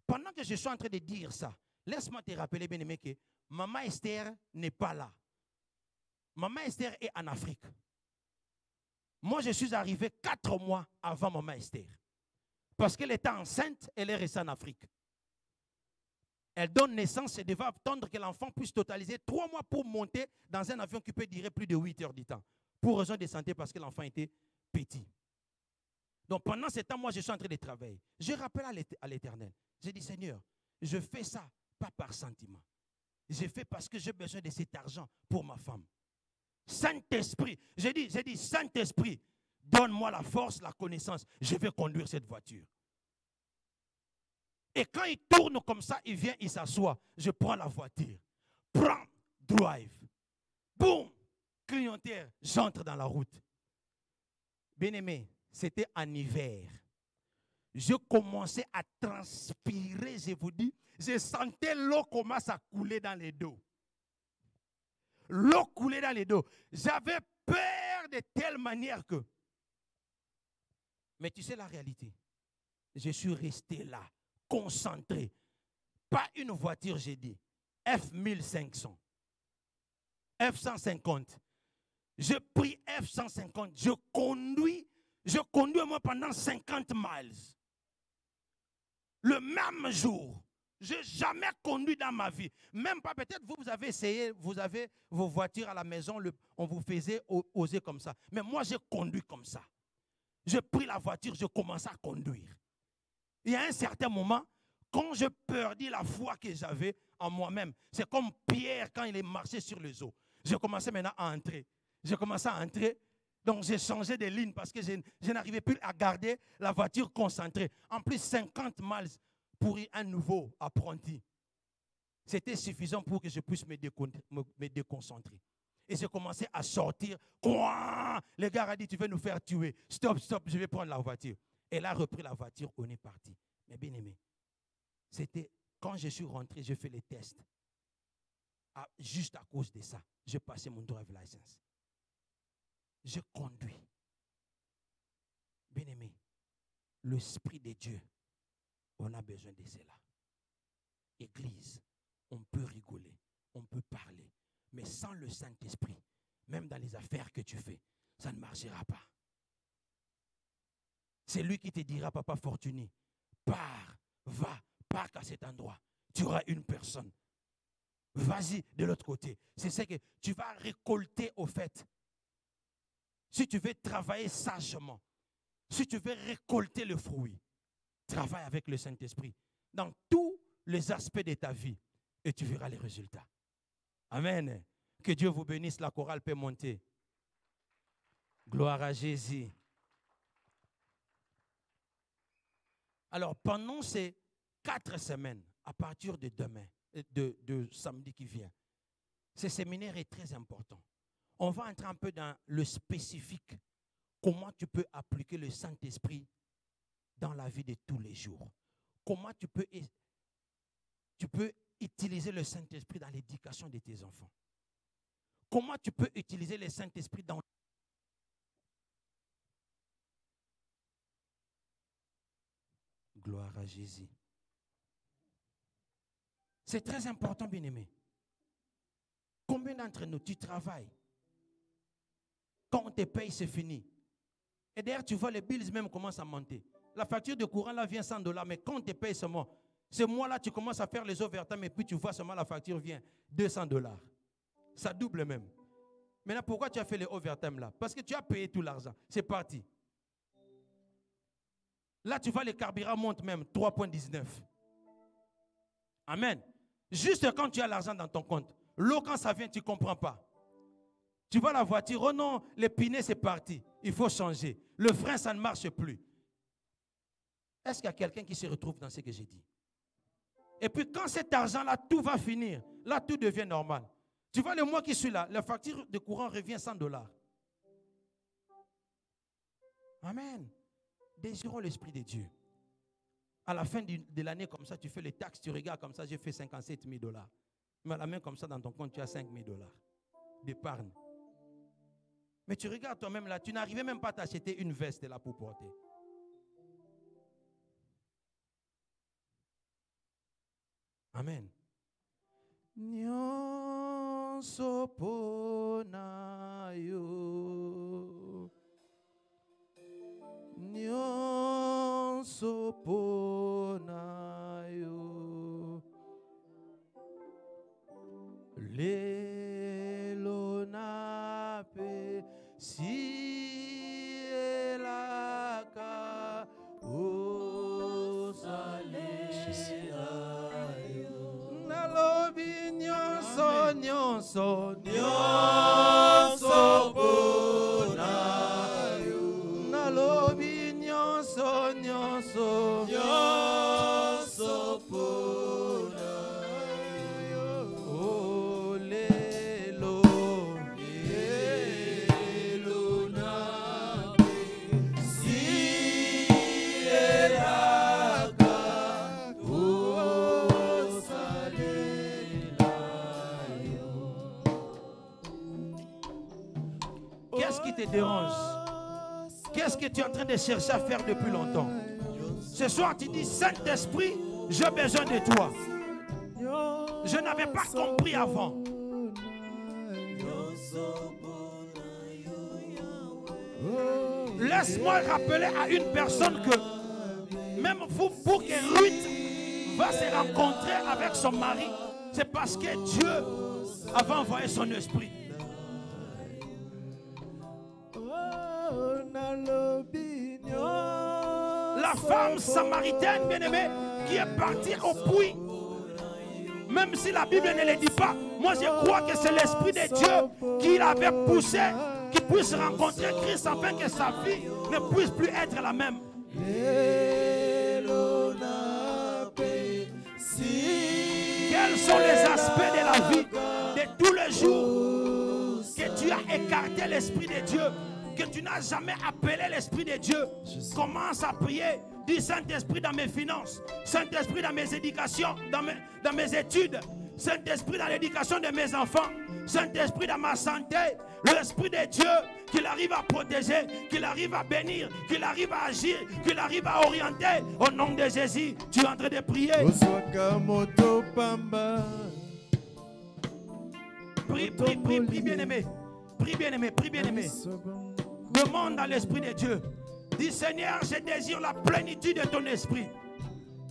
Pendant que je suis en train de dire ça, laisse-moi te rappeler, bien-aimé, que Maman Esther n'est pas là. Maman Esther est en Afrique. Moi, je suis arrivé 4 mois avant Maman Esther. Parce qu'elle était enceinte, elle est restée en Afrique. Elle donne naissance et devait attendre que l'enfant puisse totaliser 3 mois pour monter dans un avion qui peut durer plus de 8 heures du temps. Pour raison de santé, parce que l'enfant était petit. Donc pendant ce temps, moi, je suis en train de travailler. Je rappelle à l'Éternel. J'ai dit, Seigneur, je fais ça, pas par sentiment. Je fais parce que j'ai besoin de cet argent pour ma femme. Saint-Esprit, j'ai dit, Saint-Esprit, donne-moi la force, la connaissance. Je vais conduire cette voiture. Et quand il tourne comme ça, il vient, il s'assoit. Je prends la voiture. Prends, drive. Boum, clientèle, j'entre dans la route. Bien-aimé, c'était en hiver. Je commençais à transpirer, je vous dis. Je sentais l'eau commence à couler dans les dos. L'eau coulait dans les dos. J'avais peur de telle manière que... Mais tu sais la réalité. Je suis resté là, concentré. Pas une voiture, j'ai dit. F1500. F150. Je prie F150. Je conduis moi pendant 50 miles. Le même jour. Je n'ai jamais conduit dans ma vie. Même pas, peut-être vous avez essayé, vous avez vos voitures à la maison, on vous faisait oser comme ça. Mais moi, j'ai conduit comme ça. J'ai pris la voiture, je commençais à conduire. Il y a un certain moment, quand je perdis la foi que j'avais en moi-même, c'est comme Pierre quand il est marché sur les eaux. Je commençais maintenant à entrer. Je commençais à entrer. Donc, j'ai changé de ligne parce que je n'arrivais plus à garder la voiture concentrée. En plus, 50 miles pour un nouveau apprenti. C'était suffisant pour que je puisse me déconcentrer. Et j'ai commencé à sortir. Quoi? Le gars a dit, tu veux nous faire tuer. Stop, stop, je vais prendre la voiture. Elle a repris la voiture, on est parti. Mais bien aimé, c'était quand je suis rentré, j'ai fait les tests. Juste à cause de ça, j'ai passé mon drive license. Je conduis. Bien aimé, l'Esprit de Dieu, on a besoin de cela. Église, on peut rigoler, on peut parler, mais sans le Saint-Esprit, même dans les affaires que tu fais, ça ne marchera pas. C'est lui qui te dira, papa Fortuny, pars, va, parque à cet endroit. Tu auras une personne. Vas-y de l'autre côté. C'est ce que tu vas récolter au fait. Si tu veux travailler sagement, si tu veux récolter le fruit, travaille avec le Saint-Esprit dans tous les aspects de ta vie et tu verras les résultats. Amen. Que Dieu vous bénisse. La chorale peut monter. Gloire à Jésus. Alors, pendant ces 4 semaines, à partir de demain, de samedi qui vient, ce séminaire est très important. On va entrer un peu dans le spécifique. Comment tu peux appliquer le Saint-Esprit dans la vie de tous les jours. Comment tu peux utiliser le Saint-Esprit dans l'éducation de tes enfants. Comment tu peux utiliser le Saint-Esprit dans... Gloire à Jésus. C'est très important, bien-aimé. Combien d'entre nous, tu travailles? Quand on te paye, c'est fini. Et d'ailleurs, tu vois, les bills même commencent à monter. La facture de courant, là, vient $100, mais quand on te paye seulement, ce mois-là, tu commences à faire les overtime et puis tu vois seulement la facture vient $200. Ça double même. Maintenant, pourquoi tu as fait les overtime là? Parce que tu as payé tout l'argent. C'est parti. Là, tu vois, les carburants montent même 3,19. Amen. Juste quand tu as l'argent dans ton compte. L'eau, quand ça vient, tu ne comprends pas. Tu vois la voiture, oh non, les pinets, c'est parti. Il faut changer. Le frein, ça ne marche plus. Est-ce qu'il y a quelqu'un qui se retrouve dans ce que j'ai dit? Et puis quand cet argent-là, tout va finir. Là, tout devient normal. Tu vois, le mois qui suit là, la facture de courant revient $100. Amen. Désirons l'Esprit de Dieu. À la fin de l'année, comme ça, tu fais les taxes, tu regardes comme ça, j'ai fait $57 000. Mais à la main, comme ça, dans ton compte, tu as $5 000 d'épargne. Mais tu regardes toi-même là, tu n'arrivais même pas à t'acheter une veste là pour porter. Amen. Nyonso pona yo. Nyonso pona yo. Lelo na pe si elaka o sale. Nalobi nyonso nyonso nyonso pona yo. Nalobi nyonso nyonso nyonso pona yo. Oh lelo lelo na si elaka o Qu'est-ce qui te dérange? Qu'est-ce que tu es en train de chercher à faire depuis longtemps? Ce soir, tu dis, Saint-Esprit, j'ai besoin de toi. Je n'avais pas compris avant. Laisse-moi rappeler à une personne que même vous, pour que Ruth va se rencontrer avec son mari, c'est parce que Dieu avait envoyé son esprit. La femme samaritaine, bien-aimée, qui est partie au puits, même si la Bible ne le dit pas, moi je crois que c'est l'Esprit de Dieu qui l'avait poussé, qui puisse rencontrer Christ afin que sa vie ne puisse plus être la même. Quels sont les aspects de la vie de tous les jours que tu as écarté l'Esprit de Dieu, que tu n'as jamais appelé l'Esprit de Dieu? Commence à prier. Dis, Saint-Esprit dans mes finances, Saint-Esprit dans mes éducations, dans mes études, Saint-Esprit dans l'éducation de mes enfants, Saint-Esprit dans ma santé, l'Esprit de Dieu, qu'il arrive à protéger, qu'il arrive à bénir, qu'il arrive à agir, qu'il arrive à orienter. Au nom de Jésus, tu es en train de prier. Prie, prie, prie, prie, bien-aimé. Prie, bien-aimé, prie, bien-aimé. Demande à l'Esprit de Dieu. Dis, Seigneur, je désire la plénitude de ton esprit.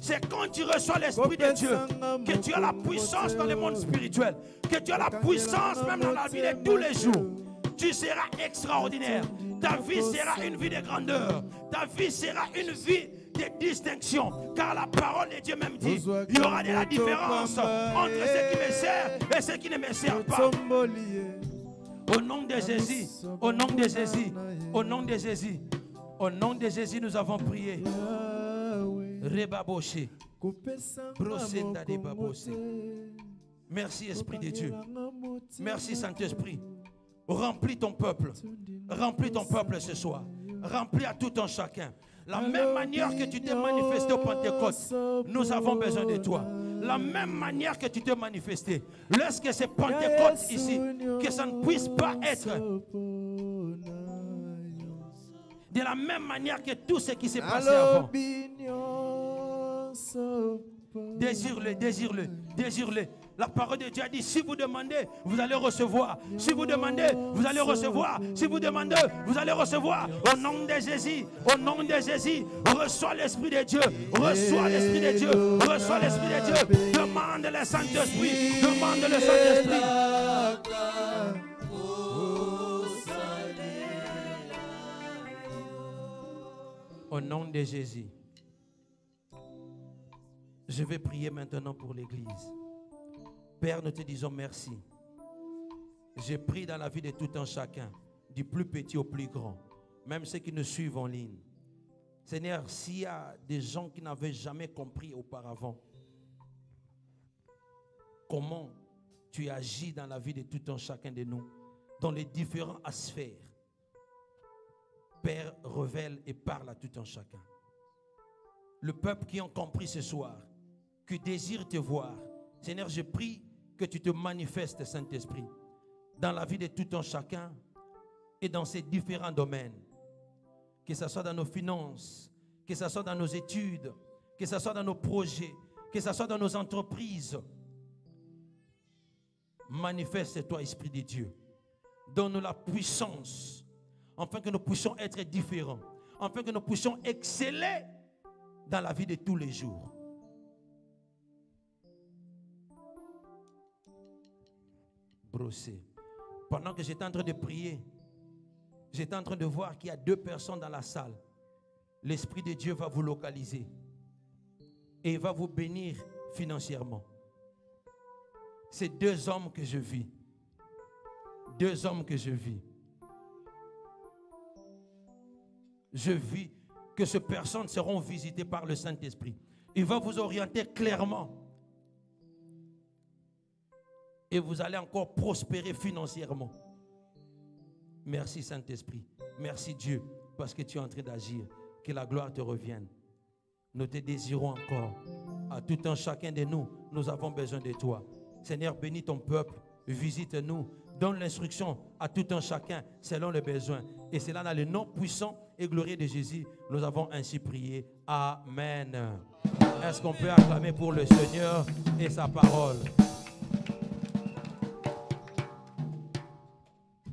C'est quand tu reçois l'Esprit de Dieu que tu as la puissance dans le monde spirituel, que tu as la puissance même dans la vie de tous les jours. Tu seras extraordinaire. Ta vie sera une vie de grandeur. Ta vie sera une vie de distinction. Car la parole de Dieu même dit, il y aura de la différence entre ceux qui me servent et ceux qui ne me servent pas. Au nom de Jésus, au nom de Jésus, au nom de Jésus, au nom de Jésus, nous avons prié. Rebaboché. Brosenda de babosé. Merci, Esprit de Dieu. Merci, Saint-Esprit. Remplis ton peuple. Remplis ton peuple ce soir. Remplis à tout un chacun. La même manière que tu t'es manifesté au Pentecôte, nous avons besoin de toi. La même manière que tu t'es manifesté. Laisse que ce Pentecôte ici, que ça ne puisse pas être de la même manière que tout ce qui s'est passé avant. Désire-le, désire-le, désire-le. La parole de Dieu a dit, si vous demandez, vous allez recevoir. Si vous demandez, vous allez recevoir. Si vous demandez, vous allez recevoir. Au nom de Jésus, au nom de Jésus, reçois l'Esprit de Dieu. Reçois l'Esprit de Dieu. Reçois l'Esprit de Dieu. Demande le Saint-Esprit. Demande le Saint-Esprit. Au nom de Jésus. Je vais prier maintenant pour l'Église. Père, nous te disons merci. J'ai pris dans la vie de tout un chacun, du plus petit au plus grand, même ceux qui nous suivent en ligne. Seigneur, s'il y a des gens qui n'avaient jamais compris auparavant comment tu agis dans la vie de tout un chacun de nous, dans les différents aspects, Père, révèle et parle à tout un chacun. Le peuple qui a compris ce soir, qui désire te voir, Seigneur, je prie que tu te manifestes, Saint-Esprit, dans la vie de tout un chacun et dans ces différents domaines. Que ce soit dans nos finances, que ce soit dans nos études, que ce soit dans nos projets, que ce soit dans nos entreprises. Manifeste-toi, Esprit de Dieu. Donne-nous la puissance, afin que nous puissions être différents, afin que nous puissions exceller dans la vie de tous les jours. Brossé. Pendant que j'étais en train de prier, j'étais en train de voir qu'il y a 2 personnes dans la salle. L'Esprit de Dieu va vous localiser et il va vous bénir financièrement. C'est 2 hommes que je vis. 2 hommes que je vis. Je vis que ces personnes seront visitées par le Saint-Esprit. Il va vous orienter clairement. Et vous allez encore prospérer financièrement. Merci Saint-Esprit. Merci Dieu, parce que tu es en train d'agir. Que la gloire te revienne. Nous te désirons encore. À tout un chacun de nous, nous avons besoin de toi. Seigneur, bénis ton peuple. Visite-nous. Donne l'instruction à tout un chacun selon les besoins. Et c'est là dans le nom puissant et glorieux de Jésus, nous avons ainsi prié. Amen. Est-ce qu'on peut acclamer pour le Seigneur et sa parole?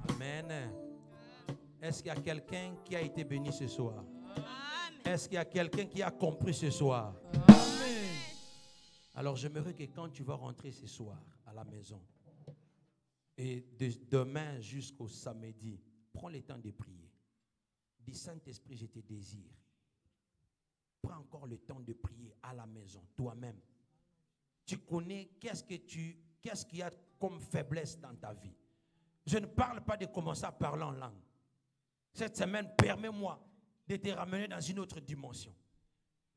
Amen. Est-ce qu'il y a quelqu'un qui a été béni ce soir? Est-ce qu'il y a quelqu'un qui a compris ce soir? Amen. Alors j'aimerais que quand tu vas rentrer ce soir à la maison, et de demain jusqu'au samedi, prends le temps de prier. Dis, Saint-Esprit, je te désire. Prends encore le temps de prier à la maison, toi-même. Tu connais qu'est-ce qu'il y a comme faiblesse dans ta vie. Je ne parle pas de commencer à parler en langue. Cette semaine, permets-moi de te ramener dans une autre dimension.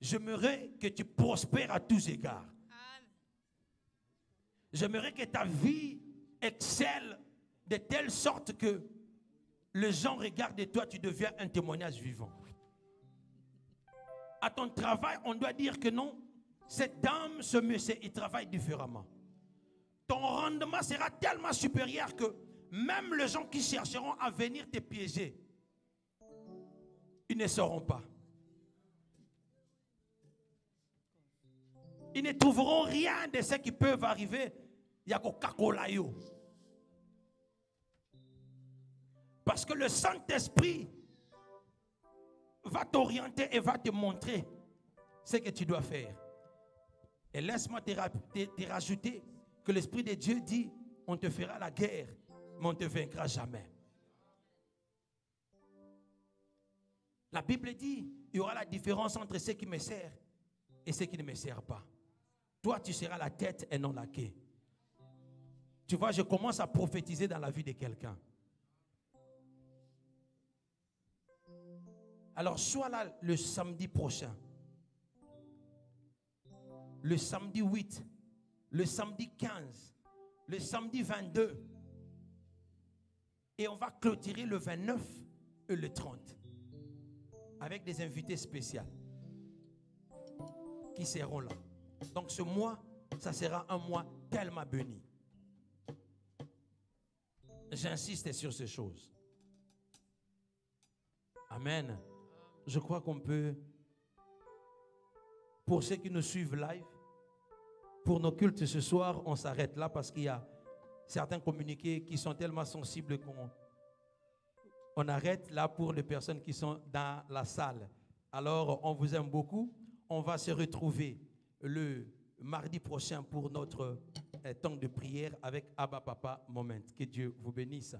J'aimerais que tu prospères à tous égards. J'aimerais que ta vie excelle de telle sorte que les gens regardent de toi, tu deviens un témoignage vivant. À ton travail, on doit dire que non, cette dame, ce monsieur, il travaille différemment. Ton rendement sera tellement supérieur que même les gens qui chercheront à venir te piéger, ils ne sauront pas. Ils ne trouveront rien de ce qui peut arriver. Il y a Coca-Cola. Parce que le Saint-Esprit va t'orienter et va te montrer ce que tu dois faire. Et laisse-moi te rajouter que l'Esprit de Dieu dit, on te fera la guerre, mais on ne te vaincra jamais. La Bible dit, il y aura la différence entre ceux qui me servent et ceux qui ne me servent pas. Toi, tu seras la tête et non la queue. Tu vois, je commence à prophétiser dans la vie de quelqu'un. Alors, sois là le samedi prochain, le samedi 8, le samedi 15, le samedi 22. Et on va clôturer le 29 et le 30 avec des invités spéciaux qui seront là. Donc, ce mois, ça sera un mois tellement béni. J'insiste sur ces choses. Amen. Je crois qu'on peut, pour ceux qui nous suivent live, pour nos cultes ce soir, on s'arrête là parce qu'il y a certains communiqués qui sont tellement sensibles qu'on arrête là pour les personnes qui sont dans la salle. Alors, on vous aime beaucoup. On va se retrouver le mardi prochain pour notre temps de prière avec Abba Papa Moment. Que Dieu vous bénisse.